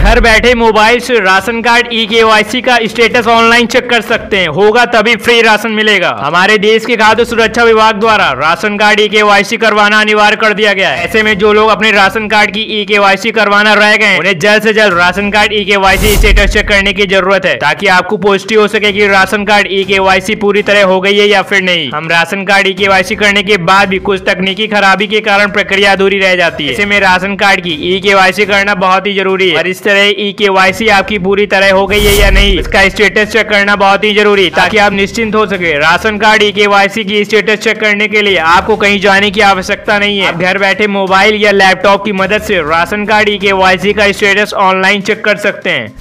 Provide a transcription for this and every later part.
घर बैठे मोबाइल से राशन कार्ड ई-KYC का स्टेटस ऑनलाइन चेक कर सकते हैं। होगा तभी फ्री राशन मिलेगा। हमारे देश के खाद्य सुरक्षा विभाग द्वारा राशन कार्ड ई-KYC करवाना अनिवार्य कर दिया गया है। ऐसे में जो लोग अपने राशन कार्ड की ई-KYC करवाना रह गए उन्हें जल्द से जल्द राशन कार्ड ई-KYC स्टेटस चेक करने की जरूरत है, ताकि आपको पुष्टि हो सके कि राशन कार्ड ई-KYC पूरी तरह हो गई है या फिर नहीं। हम राशन कार्ड ई-KYC करने के बाद भी कुछ तकनीकी खराबी के कारण प्रक्रिया अधूरी रह जाती है। ऐसे में राशन कार्ड की ई-KYC करना बहुत ही जरूरी है और इस तरह ई-KYC आपकी पूरी तरह हो गई है या नहीं इसका स्टेटस चेक करना बहुत ही जरूरी है, ताकि आप निश्चिंत हो सके। राशन कार्ड ई-KYC की स्टेटस चेक करने के लिए आपको कहीं जाने की आवश्यकता नहीं है। आप घर बैठे मोबाइल या लैपटॉप की मदद से राशन कार्ड ई-KYC का स्टेटस ऑनलाइन चेक कर सकते हैं।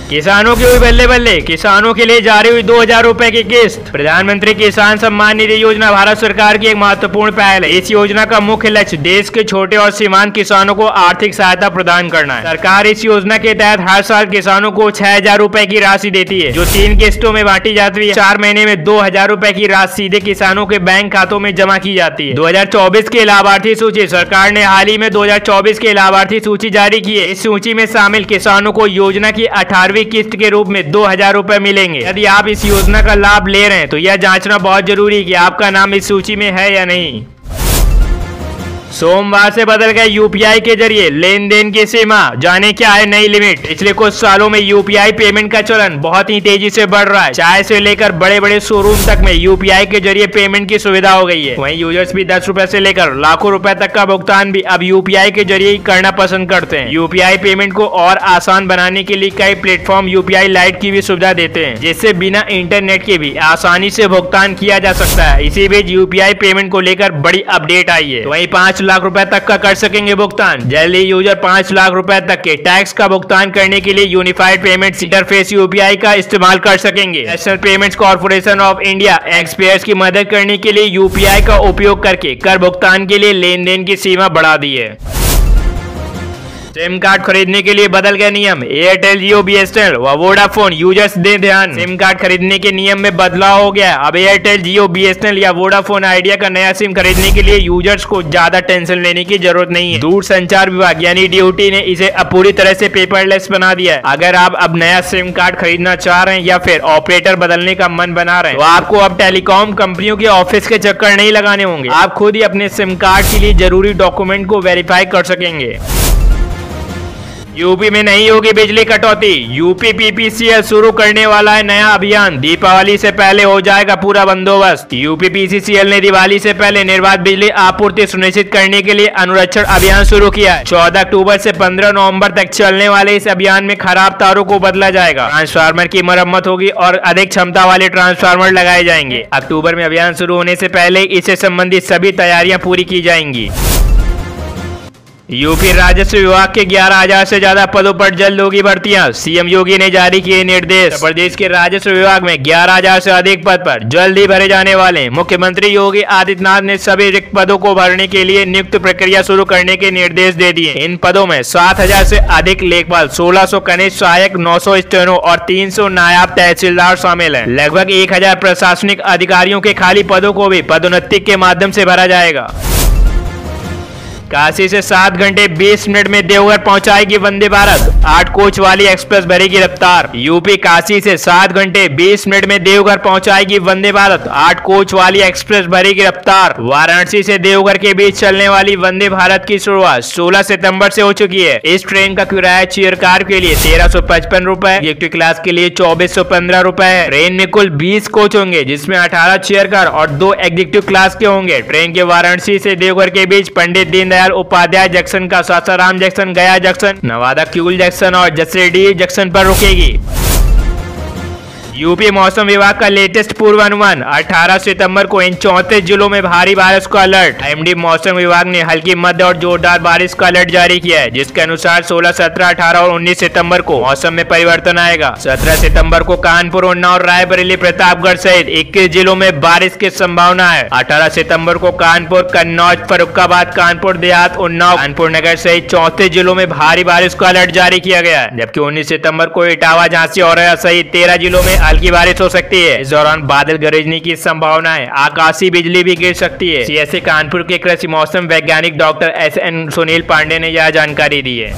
किसानों की हुई बल्ले बल्ले, किसानों के लिए जारी हुई 2000 रुपए की किस्त। प्रधानमंत्री किसान सम्मान निधि योजना भारत सरकार की एक महत्वपूर्ण पहल है। इस योजना का मुख्य लक्ष्य देश के छोटे और सीमांत किसानों को आर्थिक सहायता प्रदान करना है। सरकार इस योजना के तहत हर साल किसानों को 6000 रुपए की राशि देती है, जो 3 किस्तों में बांटी जाती है। 4 महीने में 2000 रुपए की राशि सीधे किसानों के बैंक खातों में जमा की जाती है। 2024 की लाभार्थी सूची, सरकार ने हाल ही में 2024 की लाभार्थी सूची जारी की है। इस सूची में शामिल किसानों को योजना की 18वीं किस्त के रूप में 2000 रुपए मिलेंगे। यदि आप इस योजना का लाभ ले रहे हैं तो यह जांचना बहुत जरूरी है कि आपका नाम इस सूची में है या नहीं। सोमवार से बदल गए यूपीआई के जरिए लेन देन की सीमा, जाने क्या है नई लिमिट। पिछले कुछ सालों में यूपीआई पेमेंट का चलन बहुत ही तेजी से बढ़ रहा है। चाय से लेकर बड़े बड़े शोरूम तक में यूपीआई के जरिए पेमेंट की सुविधा हो गई है। वहीं यूजर्स भी 10 रुपए से लेकर लाखों रुपए तक का भुगतान भी अब यूपीआई के जरिए ही करना पसंद करते हैं। यूपीआई पेमेंट को और आसान बनाने के लिए कई प्लेटफॉर्म यूपीआई लाइट की भी सुविधा देते हैं, जिससे बिना इंटरनेट के भी आसानी से भुगतान किया जा सकता है। इसी बीच यूपीआई पेमेंट को लेकर बड़ी अपडेट आई है। वहीं 5 लाख रुपए तक का कर सकेंगे भुगतान। जल्द ही यूजर 5 लाख रुपए तक के टैक्स का भुगतान करने के लिए यूनिफाइड पेमेंट इंटरफेस यूपीआई का इस्तेमाल कर सकेंगे। National Payments Corporation of India एक्सपेयर्स की मदद करने के लिए यूपीआई का उपयोग करके कर भुगतान के लिए लेन देन की सीमा बढ़ा दी है। सिम कार्ड खरीदने के लिए बदल गए नियम। एयरटेल, जियो, बीएसएनएल व वोडाफोन यूजर्स दे ध्यान। सिम कार्ड खरीदने के नियम में बदलाव हो गया। अब एयरटेल, जियो, बीएसएनएल या वोडाफोन आइडिया का नया सिम खरीदने के लिए यूजर्स को ज्यादा टेंशन लेने की जरूरत नहीं है। दूरसंचार विभाग यानी डीओटी ने इसे अब पूरी तरह से पेपरलेस बना दिया है। अगर आप अब नया सिम कार्ड खरीदना चाह रहे हैं या फिर ऑपरेटर बदलने का मन बना रहे हैं तो आपको अब टेलीकॉम कंपनियों के ऑफिस के चक्कर नहीं लगाने होंगे। आप खुद ही अपने सिम कार्ड के लिए जरूरी डॉक्यूमेंट को वेरीफाई कर सकेंगे। यूपी में नहीं होगी बिजली कटौती। यूपी पीपीसीएल शुरू करने वाला है नया अभियान। दीपावली से पहले हो जाएगा पूरा बंदोबस्त। यूपी पीसीसीएल ने दिवाली से पहले निर्बाध बिजली आपूर्ति सुनिश्चित करने के लिए अनुरक्षण अभियान शुरू किया है। 14 अक्टूबर से 15 नवंबर तक चलने वाले इस अभियान में खराब तारों को बदला जाएगा, ट्रांसफार्मर की मरम्मत होगी और अधिक क्षमता वाले ट्रांसफार्मर लगाए जाएंगे। अक्टूबर में अभियान शुरू होने से पहले इससे संबंधित सभी तैयारियां पूरी की जाएंगी। यूपी राजस्व विभाग के 11,000 से ज्यादा पदों पर जल्द होगी भर्तियां। सीएम योगी ने जारी किए निर्देश। प्रदेश के राजस्व विभाग में 11,000 से अधिक पद पर जल्द ही भरे जाने वाले। मुख्यमंत्री योगी आदित्यनाथ ने सभी रिक्त पदों को भरने के लिए नियुक्त प्रक्रिया शुरू करने के निर्देश दे दिए। इन पदों में 7,000 से अधिक लेखपाल, 1600 कनिष्ठ सहायक, 900 स्टेनो और 300 नायब तहसीलदार शामिल है। लगभग 1000 प्रशासनिक अधिकारियों के खाली पदों को भी पदोन्नति के माध्यम से भरा जाएगा। काशी से 7 घंटे 20 मिनट में देवघर पहुंचाएगी वंदे भारत। 8 कोच वाली एक्सप्रेस भरेगी रफ्तार। यूपी काशी से 7 घंटे 20 मिनट में देवघर पहुंचाएगी वंदे भारत। 8 कोच वाली एक्सप्रेस भरेगी रफ्तार। वाराणसी से देवघर के बीच चलने वाली वंदे भारत की शुरुआत 16 सितंबर से हो चुकी है। इस ट्रेन का किराया चेयर कार के लिए 1355 रुपए, एग्जीक्यूटिव क्लास के लिए 2415 रुपए है। ट्रेन में कुल 20 कोच होंगे, जिसमें 18 चेयर कार और 2 एग्जीक्यूटिव क्लास के होंगे। ट्रेन के वाराणसी से देवघर के बीच पंडित दीनदयाल उपाध्याय जंक्शन का सासाराम जंक्शन, गया जंक्शन, नवादा क्यूल जंक्शन और जसरेडी जंक्शन पर रुकेगी। यूपी मौसम विभाग का लेटेस्ट पूर्वानुमान। 18 सितंबर को इन 34 जिलों में भारी बारिश का अलर्ट। एमडी मौसम विभाग ने हल्की मध्य और जोरदार बारिश का अलर्ट जारी किया है, जिसके अनुसार 16, 17, 18 और 19 सितंबर को मौसम में परिवर्तन आएगा। 17 सितंबर को कानपुर, उन्नाव, रायबरेली, प्रतापगढ़ सहित 21 जिलों में बारिश की संभावना है। 18 सितंबर को कानपुर, कन्नौज, फर्रुखाबाद, कानपुर देहात, उन्नाव, कानपुर नगर सहित 34 जिलों में भारी बारिश का अलर्ट जारी किया गया है। जबकि 19 सितंबर को इटावा, झांसी, औरैया सहित 13 जिलों में हल्की बारिश हो सकती है। इस दौरान बादल गरजने की संभावना है। आकाशीय बिजली भी गिर सकती है। सीएससी कानपुर के कृषि मौसम वैज्ञानिक डॉक्टर एसएन सुनील पांडे ने यह जानकारी दी है।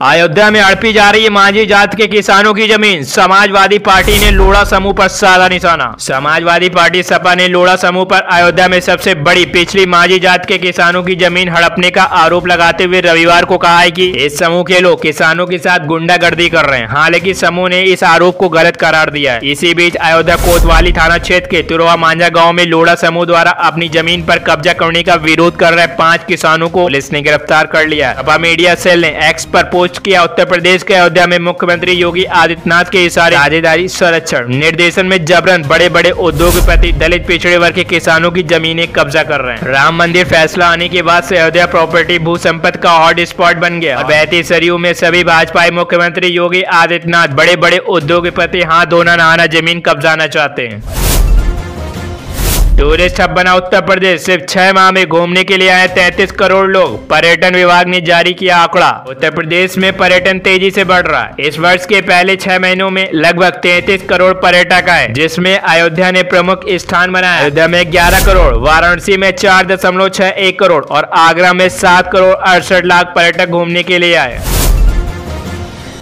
अयोध्या में हड़पी जा रही है मांझी जात के किसानों की जमीन। समाजवादी पार्टी ने लोढ़ा समूह पर साधा निशाना। समाजवादी पार्टी सपा ने लोढ़ा समूह पर अयोध्या में सबसे बड़ी पिछली मांझी जात के किसानों की जमीन हड़पने का आरोप लगाते हुए रविवार को कहा है कि इस समूह के लोग किसानों के साथ गुंडागर्दी कर रहे हैं। हालांकि समूह ने इस आरोप को गलत करार दिया है। इसी बीच अयोध्या कोतवाली थाना क्षेत्र के तुरवा मांझा गाँव में लोढ़ा समूह द्वारा अपनी जमीन पर कब्जा करने का विरोध कर रहे 5 किसानों को पुलिस ने गिरफ्तार कर लिया। सपा मीडिया सेल ने एक्स पर पोस्ट किया। उत्तर प्रदेश के अयोध्या में मुख्यमंत्री योगी आदित्यनाथ के इशारे साझेदारी संरक्षण निर्देशन में जबरन बड़े बड़े उद्योगपति दलित पिछड़े वर्ग के किसानों की जमीनें कब्जा कर रहे हैं। राम मंदिर फैसला आने के बाद से अयोध्या प्रॉपर्टी भू संपत्ति का हॉट स्पॉट बन गया और बहती सरयू में सभी भाजपाई मुख्यमंत्री योगी आदित्यनाथ बड़े बड़े उद्योगपति हाथ धोना नहाना जमीन कब्जाना चाहते हैं। टूरिस्ट हब बना उत्तर प्रदेश। सिर्फ 6 माह में घूमने के लिए आए 33 करोड़ लोग। पर्यटन विभाग ने जारी किया आंकड़ा। उत्तर प्रदेश में पर्यटन तेजी से बढ़ रहा है। इस वर्ष के पहले 6 महीनों में लगभग 33 करोड़ पर्यटक आए, जिसमें अयोध्या ने प्रमुख स्थान बनाया। अयोध्या में 11 करोड़, वाराणसी में 4.61 करोड़ और आगरा में 7 करोड़ 68 लाख पर्यटक घूमने के लिए आए।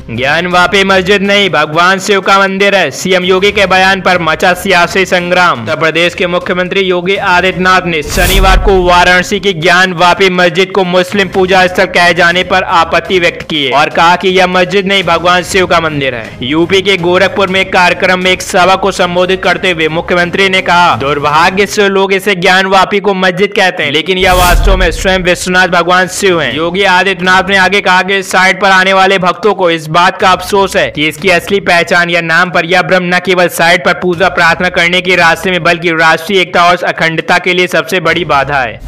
ज्ञानवापी मस्जिद नहीं, भगवान शिव का मंदिर है। सीएम योगी के बयान पर मचा सियासी संग्राम। उत्तर प्रदेश के मुख्यमंत्री योगी आदित्यनाथ ने शनिवार को वाराणसी की ज्ञानवापी मस्जिद को मुस्लिम पूजा स्थल कहे जाने पर आपत्ति व्यक्त की और कहा कि यह मस्जिद नहीं भगवान शिव का मंदिर है। यूपी के गोरखपुर में एक कार्यक्रम में एक सभा को संबोधित करते हुए मुख्यमंत्री ने कहा, दुर्भाग्य से लोग इसे ज्ञानवापी को मस्जिद कहते हैं, लेकिन यह वास्तव में स्वयं विश्वनाथ भगवान शिव है। योगी आदित्यनाथ ने आगे कहा कि साइट पर आने वाले भक्तों को इस बात का अफसोस है कि इसकी असली पहचान या नाम पर यह भ्रम न केवल साइट पर पूजा प्रार्थना करने के रास्ते में बल्कि राष्ट्रीय एकता और अखंडता के लिए सबसे बड़ी बाधा है।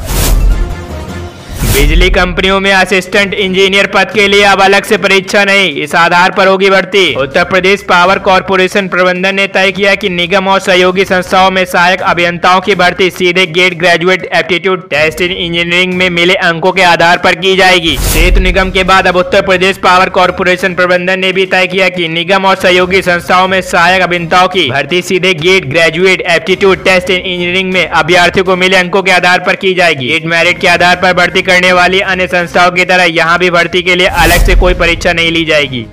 बिजली कंपनियों में असिस्टेंट इंजीनियर पद के लिए अब अलग से परीक्षा नहीं, इस आधार पर होगी भर्ती। उत्तर प्रदेश पावर कॉर्पोरेशन प्रबंधन ने तय किया कि निगम और सहयोगी संस्थाओं में सहायक अभियंताओं की भर्ती सीधे GATE graduate aptitude test in engineering में मिले अंकों के आधार पर की जाएगी। सेतु निगम के बाद अब उत्तर प्रदेश पावर कॉर्पोरेशन प्रबंधन ने भी तय किया कि निगम और सहयोगी संस्थाओं में सहायक अभियंताओं की भर्ती सीधे GATE graduate aptitude test in engineering में अभ्यर्थियों को मिले अंकों के आधार पर की जाएगी। गेट मेरिट के आधार पर भर्ती करने वाली अन्य संस्थाओं की तरह यहां भी भर्ती के लिए अलग से कोई परीक्षा नहीं ली जाएगी।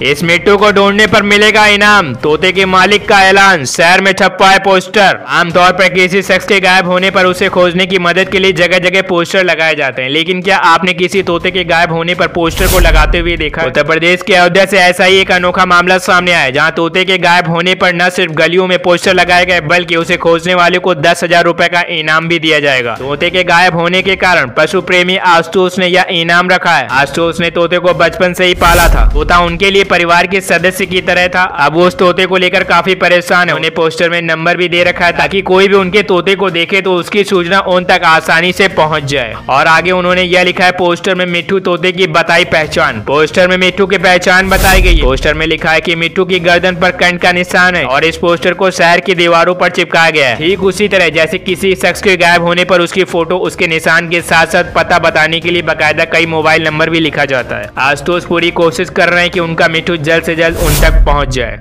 इस मिट्टू को ढूंढने पर मिलेगा इनाम, तोते के मालिक का ऐलान। शहर में छपा है पोस्टर। आमतौर पर किसी शख्स के गायब होने पर उसे खोजने की मदद के लिए जगह जगह पोस्टर लगाए जाते हैं, लेकिन क्या आपने किसी तोते के गायब होने पर पोस्टर को लगाते हुए देखा? उत्तर प्रदेश के अयोध्या से ऐसा ही एक अनोखा मामला सामने आया, जहाँ तोते के गायब होने पर न सिर्फ गलियों में पोस्टर लगाए गए बल्कि उसे खोजने वाले को 10,000 रुपए का इनाम भी दिया जाएगा। तोते के गायब होने के कारण पशु प्रेमी आशुतोष ने यह इनाम रखा है। आशुतोष ने तोते को बचपन से ही पाला था। तोता उनके लिए परिवार के सदस्य की तरह था। अब वो उस तोते को लेकर काफी परेशान है। उन्हें पोस्टर में नंबर भी दे रखा है ताकि कोई भी उनके तोते को देखे तो उसकी सूचना उन तक आसानी से पहुंच जाए। और आगे उन्होंने यह लिखा है, पोस्टर में मिट्टू तोते की बताई पहचान। पोस्टर में मिट्टू की पहचान बताई गई है। पोस्टर में लिखा है कि मिट्टू की गर्दन पर कंठ का निशान है और इस पोस्टर को शहर की दीवारों पर चिपकाया गया है, ठीक उसी तरह जैसे किसी शख्स के गायब होने पर उसकी फोटो उसके निशान के साथ साथ पता बताने के लिए बाकायदा कई मोबाइल नंबर भी लिखा जाता है। आशुतोष पूरी कोशिश कर रहे हैं कि उनका मिट्टू जल्द से जल्द उन तक पहुंच जाए।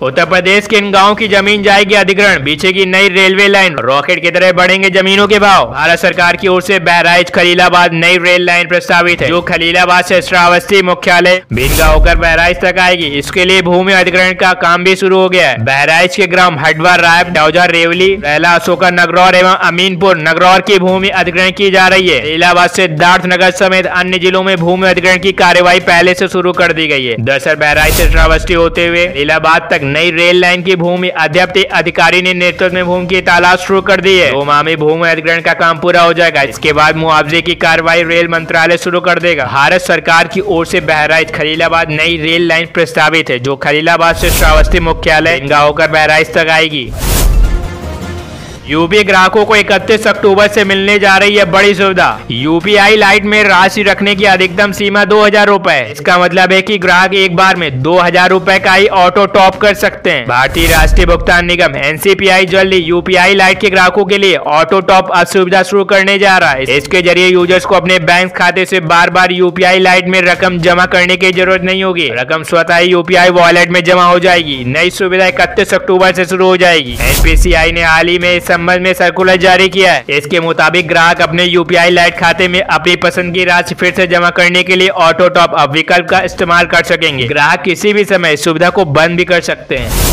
उत्तर प्रदेश के इन गांवों की जमीन जाएगी अधिग्रहण, बिछेगी नई रेलवे लाइन, रॉकेट की तरह बढ़ेंगे जमीनों के भाव। भारत सरकार की ओर से बहराइच खलीलाबाद नई रेल लाइन प्रस्तावित है, जो खलीलाबाद से श्रावस्ती मुख्यालय भिनगा होकर बहराइच तक आएगी। इसके लिए भूमि अधिग्रहण का काम भी शुरू हो गया है। बहराइच के ग्राम हडवा, रायप, डौजा, रेवली, रहला, अशोका, नगरौर एवं अमीनपुर नगरौर की भूमि अधिग्रहण की जा रही है। खलीलाबाद से सिद्धार्थ नगर समेत अन्य जिलों में भूमि अधिग्रहण की कार्यवाही पहले से शुरू कर दी गई है। दरअसल बहराइच से श्रावस्ती होते हुए खलीलाबाद तक नई रेल लाइन की भूमि अध्यप्ति अधिकारी ने नेतृत्व में भूमि की तलाश शुरू कर दी है। 2 माह में भूमि अधिग्रहण का काम पूरा हो जाएगा। इसके बाद मुआवजे की कार्रवाई रेल मंत्रालय शुरू कर देगा। भारत सरकार की ओर से बहराइच खलीलाबाद नई रेल लाइन प्रस्तावित है, जो खलीलाबाद से श्रावस्ती मुख्यालय भिनगा होकर बहराइच तक आएगी। यूपी ग्राहकों को 31 अक्टूबर से मिलने जा रही है बड़ी सुविधा। यूपीआई लाइट में राशि रखने की अधिकतम सीमा 2,000 रुपए। इसका मतलब है कि ग्राहक एक बार में 2,000 रुपए का ही ऑटो टॉप कर सकते हैं। भारतीय राष्ट्रीय भुगतान निगम NCPI जल्दी यूपीआई लाइट के ग्राहकों के लिए ऑटो टॉप सुविधा शुरू करने जा रहा है। इसके जरिए यूजर्स को अपने बैंक खाते से बार बार यूपीआई लाइट में रकम जमा करने की जरूरत नहीं होगी। रकम स्वतः ही यूपीआई वॉलेट में जमा हो जाएगी। नई सुविधा 31 अक्टूबर से शुरू हो जाएगी। NPCI ने हाल ही में संबंध में सर्कुलर जारी किया है। इसके मुताबिक ग्राहक अपने यूपीआई लाइट खाते में अपनी पसंद की राशि फिर से जमा करने के लिए ऑटो टॉप अप विकल्प का इस्तेमाल कर सकेंगे। ग्राहक किसी भी समय इस सुविधा को बंद भी कर सकते हैं।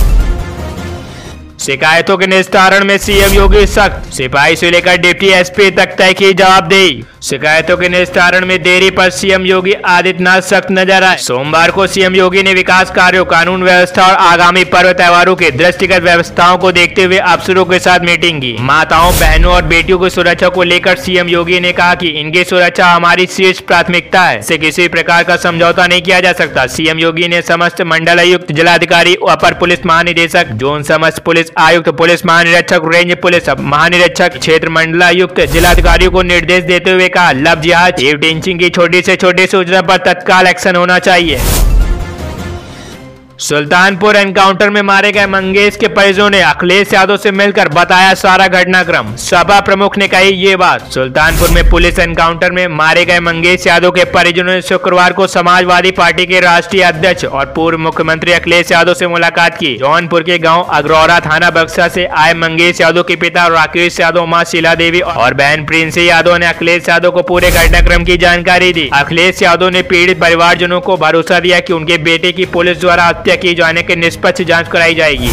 शिकायतों के निस्तारण में सीएम योगी सख्त, सिपाही से लेकर डिप्टी एसपी तक तय की जवाबदेही। शिकायतों के निस्तारण में देरी पर सीएम योगी आदित्यनाथ सख्त नजर आए। सोमवार को सीएम योगी ने विकास कार्यों, कानून व्यवस्था और आगामी पर्व त्योहारों के दृष्टिगत व्यवस्थाओं को देखते हुए अफसरों के साथ मीटिंग की। माताओं, बहनों और बेटियों की सुरक्षा को लेकर सीएम योगी ने कहा कि इनकी सुरक्षा हमारी शीर्ष प्राथमिकता है, इससे किसी प्रकार का समझौता नहीं किया जा सकता। सीएम योगी ने समस्त मंडलायुक्त, जिलाधिकारी, अपर पुलिस महानिदेशक, जोन समस्त पुलिस आयुक्त, पुलिस महानिरीक्षक, रेंज पुलिस महानिरीक्षक, क्षेत्र मंडलायुक्त, जिलाधिकारियों को निर्देश देते हुए कहा, लव जिहाद, टीचिंग की छोटी से छोटी सूचना पर तत्काल एक्शन होना चाहिए। सुल्तानपुर एनकाउंटर में मारे गए मंगेश के परिजनों ने अखिलेश यादव से मिलकर बताया सारा घटनाक्रम। सपा प्रमुख ने कही ये बात। सुल्तानपुर में पुलिस एनकाउंटर में मारे गए मंगेश यादव के परिजनों ने शुक्रवार को समाजवादी पार्टी के राष्ट्रीय अध्यक्ष और पूर्व मुख्यमंत्री अखिलेश यादव से मुलाकात की। जौनपुर के गांव अग्रौरा, थाना बक्सा से आए मंगेश यादव के पिता राकेश यादव, मां शीला देवी और बहन प्रिंसी यादव ने अखिलेश यादव को पूरे घटनाक्रम की जानकारी दी। अखिलेश यादव ने पीड़ित परिवारजनों को भरोसा दिया कि उनके बेटे की पुलिस द्वारा हत्या की जाने की निष्पक्ष जांच कराई जाएगी।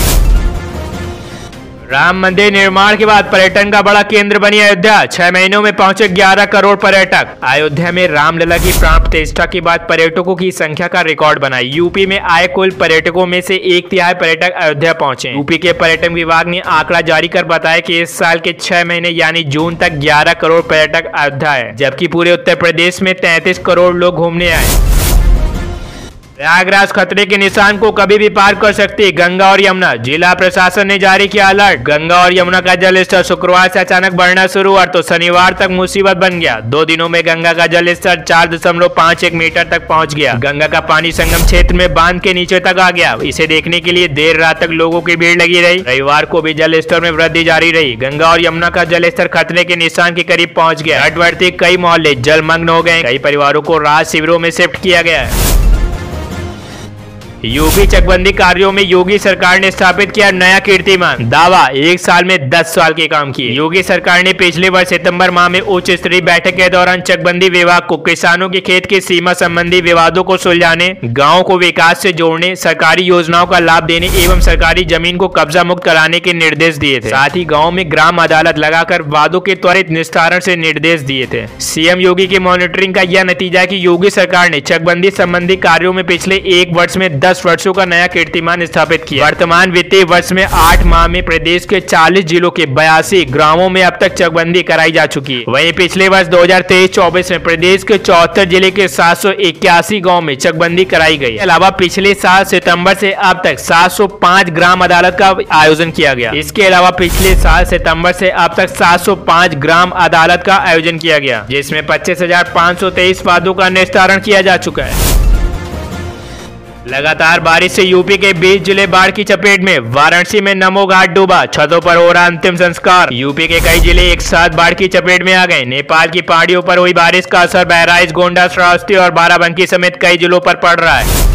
राम मंदिर निर्माण के बाद पर्यटन का बड़ा केंद्र बनी अयोध्या। 6 महीनों में पहुंचे 11 करोड़ पर्यटक। अयोध्या में रामलला की प्राण प्रतिष्ठा के बाद पर्यटकों की संख्या का रिकॉर्ड बना। यूपी में आए कुल पर्यटकों में से 1/3 पर्यटक अयोध्या पहुंचे। यूपी के पर्यटन विभाग ने आंकड़ा जारी कर बताया कि इस साल के 6 महीने यानी जून तक 11 करोड़ पर्यटक अयोध्या है, जबकि पूरे उत्तर प्रदेश में 33 करोड़ लोग घूमने आए। प्रयागराज खतरे के निशान को कभी भी पार कर सकती गंगा और यमुना। जिला प्रशासन ने जारी किया अलर्ट। गंगा और यमुना का जलस्तर शुक्रवार से अचानक बढ़ना शुरू हुआ तो शनिवार तक मुसीबत बन गया। 2 दिनों में गंगा का जलस्तर 4.51 मीटर तक पहुंच गया। गंगा का पानी संगम क्षेत्र में बांध के नीचे तक आ गया। इसे देखने के लिए देर रात तक लोगों की भीड़ लगी रही। रविवार को भी जलस्तर में वृद्धि जारी रही। गंगा और यमुना का जलस्तर खतरे के निशान के करीब पहुंच गया। तटवर्ती कई मोहल्ले जलमग्न हो गए। कई परिवारों को राहत शिविरों में शिफ्ट किया गया है। यूपी चकबंदी कार्यों में योगी सरकार ने स्थापित किया नया कीर्तिमान। दावा, 1 साल में 10 साल के काम किए। योगी सरकार ने पिछले वर्ष सितंबर माह में उच्च स्तरीय बैठक के दौरान चकबंदी विभाग को किसानों के खेत की सीमा संबंधी विवादों को सुलझाने, गाँव को विकास से जोड़ने, सरकारी योजनाओं का लाभ देने एवं सरकारी जमीन को कब्जा मुक्त कराने के निर्देश दिए थे। साथ ही गाँव में ग्राम अदालत लगाकर वादों के त्वरित निस्तारण से निर्देश दिए थे। सीएम योगी की मॉनिटरिंग का यह नतीजा है कि योगी सरकार ने चकबंदी संबंधी कार्यों में पिछले 1 वर्ष में 10 वर्षों का नया कीर्तिमान स्थापित किया। वर्तमान वित्तीय वर्ष में 8 माह में प्रदेश के 40 जिलों के 82 ग्रामों में अब तक चकबंदी कराई जा चुकी है। वहीं पिछले वर्ष 2023-24 में प्रदेश के 74 जिले के 781 गाँव में चकबंदी कराई गई। इसके अलावा पिछले साल सितंबर से अब तक 705 ग्राम अदालत का आयोजन किया गया। इसके अलावा पिछले साल सितंबर से अब तक 705 ग्राम अदालत का आयोजन किया गया, जिसमें 25,523 वादों का निस्तारण किया जा चुका है। लगातार बारिश से यूपी के 20 जिले बाढ़ की चपेट में। वाराणसी में नमो घाट डूबा, छतों पर हो रहा अंतिम संस्कार। यूपी के कई जिले एक साथ बाढ़ की चपेट में आ गए। नेपाल की पहाड़ियों पर हुई बारिश का असर बहराइच, गोंडा, श्रावस्ती और बाराबंकी समेत कई जिलों पर पड़ रहा है।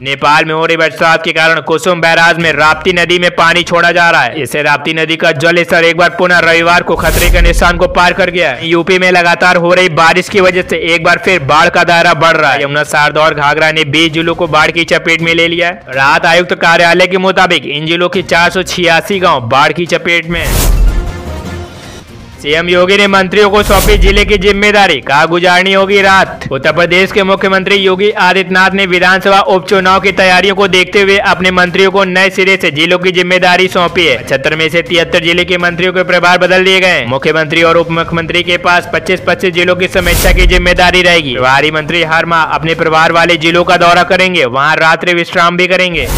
नेपाल में हो रही बरसात के कारण कुसुम बैराज में राप्ती नदी में पानी छोड़ा जा रहा है। इससे राप्ती नदी का जल स्तर एक बार पुनः रविवार को खतरे के निशान को पार कर गया है। यूपी में लगातार हो रही बारिश की वजह से एक बार फिर बाढ़ का दायरा बढ़ रहा है। यमुना, शारदा और घाघरा ने 20 जिलों को बाढ़ की चपेट में ले लिया है। राहत आयुक्त कार्यालय के मुताबिक इन जिलों के 486 गाँव बाढ़ की चपेट में है। सीएम योगी ने मंत्रियों को सौंपी जिले की जिम्मेदारी, कहा गुजारनी होगी रात। उत्तर प्रदेश के मुख्यमंत्री योगी आदित्यनाथ ने विधानसभा उपचुनाव की तैयारियों को देखते हुए अपने मंत्रियों को नए सिरे से जिलों की जिम्मेदारी सौंपी है। 76 में से 73 जिले के मंत्रियों के प्रभार बदल दिए गए। मुख्यमंत्री और उप मुख्यमंत्री के पास 25-25 जिलों की समीक्षा की जिम्मेदारी रहेगी। प्रभारी मंत्री हर माह अपने प्रभार वाले जिलों का दौरा करेंगे, वहाँ रात्रि विश्राम भी करेंगे।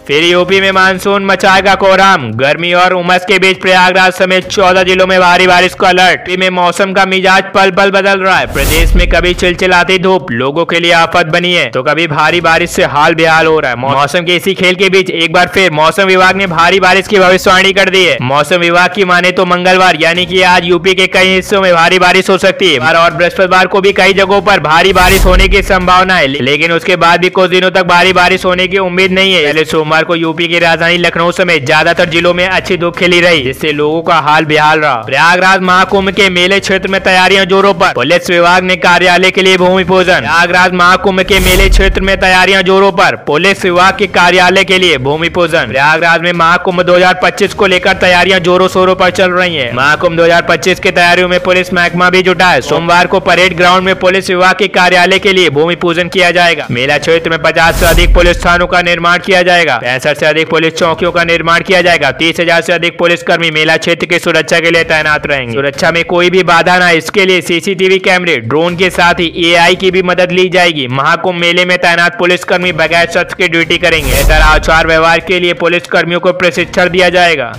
फिर यूपी में मानसून मचाएगा कोहराम। गर्मी और उमस के बीच प्रयागराज समेत 14 जिलों में भारी बारिश का अलर्ट। यूपी में मौसम का मिजाज पल पल बदल रहा है। प्रदेश में कभी चिलचिलाती धूप लोगों के लिए आफत बनी है तो कभी भारी बारिश से हाल बेहाल हो रहा है। मौसम के इसी खेल के बीच एक बार फिर मौसम विभाग ने भारी बारिश की भविष्यवाणी कर दी है। मौसम विभाग की माने तो मंगलवार यानी कि आज यूपी के कई हिस्सों में भारी बारिश हो सकती है और बृहस्पतिवार को भी कई जगहों पर भारी बारिश होने की संभावना है, लेकिन उसके बाद भी कुछ दिनों तक भारी बारिश होने की उम्मीद नहीं है। पहले सोमवार सोमवार को यूपी की राजधानी लखनऊ समेत ज्यादातर जिलों में अच्छी धूप खिली रही, जिससे लोगों का हाल बेहाल रहा। प्रयागराज महाकुंभ के मेले क्षेत्र में तैयारियां जोरों पर, पुलिस विभाग ने कार्यालय के लिए भूमि पूजन। प्रयागराज महाकुंभ के मेले क्षेत्र में तैयारियां जोरों पर, पुलिस विभाग के कार्यालय के लिए भूमि पूजन। प्रयागराज में महाकुंभ 2025 को लेकर तैयारियां जोरों शोरों पर चल रही है। महाकुंभ 2025 की तैयारियों में पुलिस महकमा भी जुटा है। सोमवार को परेड ग्राउंड में पुलिस विभाग के कार्यालय के लिए भूमि पूजन किया जाएगा। मेला क्षेत्र में 50 से अधिक पुलिस थानों का निर्माण किया जाएगा। 65 से अधिक पुलिस चौकियों का निर्माण किया जाएगा। 30,000 से अधिक पुलिसकर्मी मेला क्षेत्र की सुरक्षा के लिए तैनात रहेंगे। सुरक्षा में कोई भी बाधा न, इसके लिए सीसीटीवी कैमरे, ड्रोन के साथ ही एआई की भी मदद ली जाएगी। महाकुंभ मेले में तैनात पुलिसकर्मी बगैर शस्त्र के ड्यूटी करेंगे। बेहतर आचार व्यवहार के लिए पुलिसकर्मियों को प्रशिक्षण दिया जाएगा।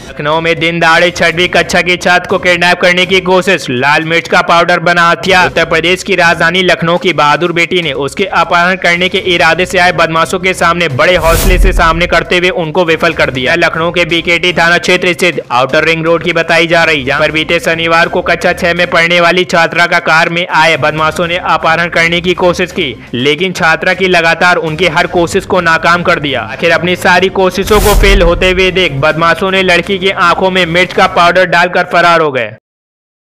लखनऊ में दिन दहाड़े 6वीं कक्षा की छात्र को किडनैप करने की कोशिश, लाल मिर्च का पाउडर बना हथियार। उत्तर प्रदेश की राजधानी लखनऊ की बहादुर बेटी ने उसके अपहरण करने के इरादे से आए बदमाशों के सामने बड़े हौसले से सामने करते हुए उनको विफल कर दिया। लखनऊ के बीकेटी थाना क्षेत्र स्थित आउटर रिंग रोड की बताई जा रही, जहाँ पर बीते शनिवार को कक्षा 6 में पढ़ने वाली छात्रा का कार में आए बदमाशों ने अपहरण करने की कोशिश की, लेकिन छात्रा की लगातार उनकी हर कोशिश को नाकाम कर दिया। आखिर अपनी सारी कोशिशों को फेल होते हुए देख बदमाशों ने लड़की की आंखों में मिर्च का पाउडर डालकर फरार हो गए।